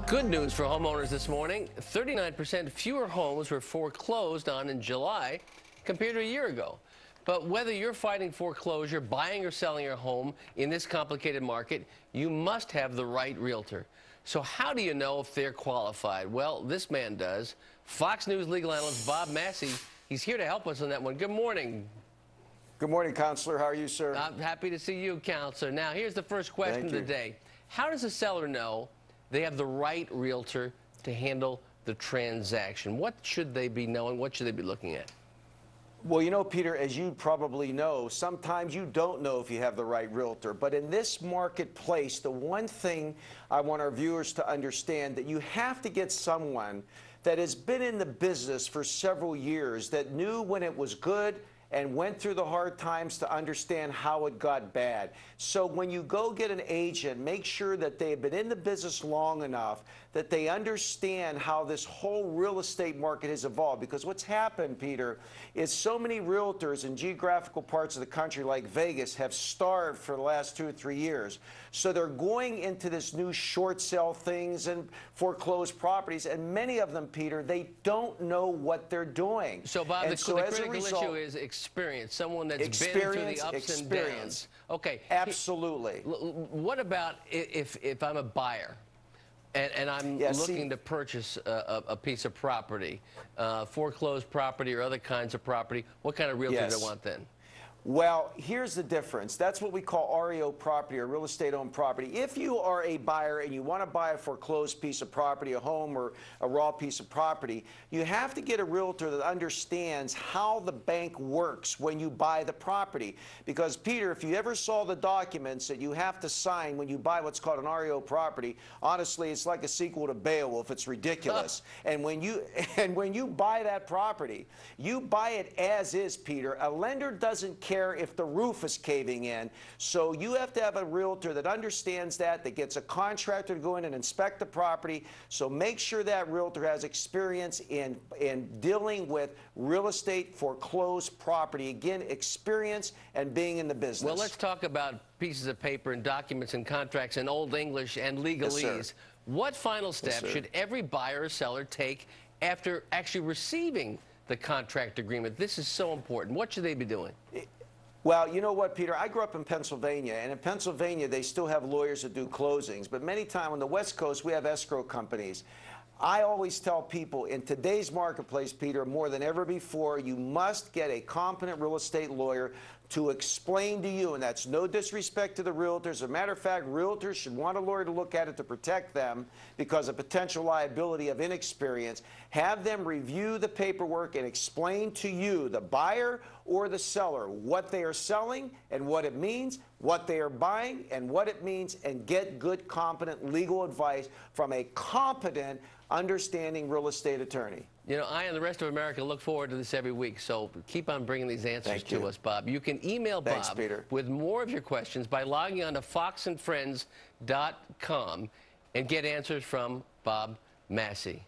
Good news for homeowners this morning. 39% fewer homes were foreclosed on in July compared to a year ago. But whether you're fighting foreclosure, buying or selling your home in this complicated market, you must have the right realtor. So how do you know if they're qualified? Well, this man does. Fox News legal analyst Bob Massi, he's here to help us on that one. Good morning. Good morning, Counselor. How are you, sir? I'm happy to see you, Counselor. Now, here's the first question of the day. How does a seller know they have the right realtor to handle the transaction? What should they be knowing? What should they be looking at? Well, you know, Peter, as you probably know, sometimes you don't know if you have the right realtor. But in this marketplace, the one thing I want our viewers to understand, that you have to get someone that has been in the business for several years, that knew when it was good and went through the hard times to understand how it got bad. So when you go get an agent, make sure that they have been in the business long enough that they understand how this whole real estate market has evolved. Because what's happened, Peter, is so many realtors in geographical parts of the country like Vegas have starved for the last 2 or 3 years. So they're going into this new short sale things and foreclosed properties, and many of them, Peter, they don't know what they're doing. So, Bob, the critical issue is experience, someone that's been through the ups and downs. Okay. Absolutely. What about if I'm a buyer and I'm looking to purchase a piece of property, foreclosed property or other kinds of property? What kind of realtor do I want then? Well, here's the difference. That's what we call REO property, or real estate owned property. If you are a buyer and you want to buy a foreclosed piece of property, a home or a raw piece of property, you have to get a realtor that understands how the bank works when you buy the property. Because, Peter, if you ever saw the documents that you have to sign when you buy what's called an REO property, honestly, it's like a sequel to Beowulf. It's ridiculous. And when you buy that property, you buy it as is, Peter. A lender doesn't care if the roof is caving in. So you have to have a realtor that understands that gets a contractor to go in and inspect the property. So make sure that realtor has experience in dealing with real estate foreclosed property. Again, experience and being in the business. Well, let's talk about pieces of paper and documents and contracts in Old English and legalese. Yes, what final steps should every buyer or seller take after actually receiving the contract agreement? This is so important. What should they be doing? Well, you know what, Peter? I grew up in Pennsylvania, and in Pennsylvania, they still have lawyers that do closings. But many times on the West Coast, we have escrow companies. I always tell people, in today's marketplace, Peter, more than ever before, you must get a competent real estate lawyer to explain to you, and that's no disrespect to the realtors. As a matter of fact, realtors should want a lawyer to look at it to protect them because of potential liability of inexperience. Have them review the paperwork and explain to you, the buyer or the seller, what they are selling and what it means, what they are buying and what it means, and get good, competent legal advice from a competent, understanding real estate attorney. You know, I and the rest of America look forward to this every week, so keep on bringing these answers to us, Bob. You can email Bob with more of your questions by logging on to foxandfriends.com and get answers from Bob Massi.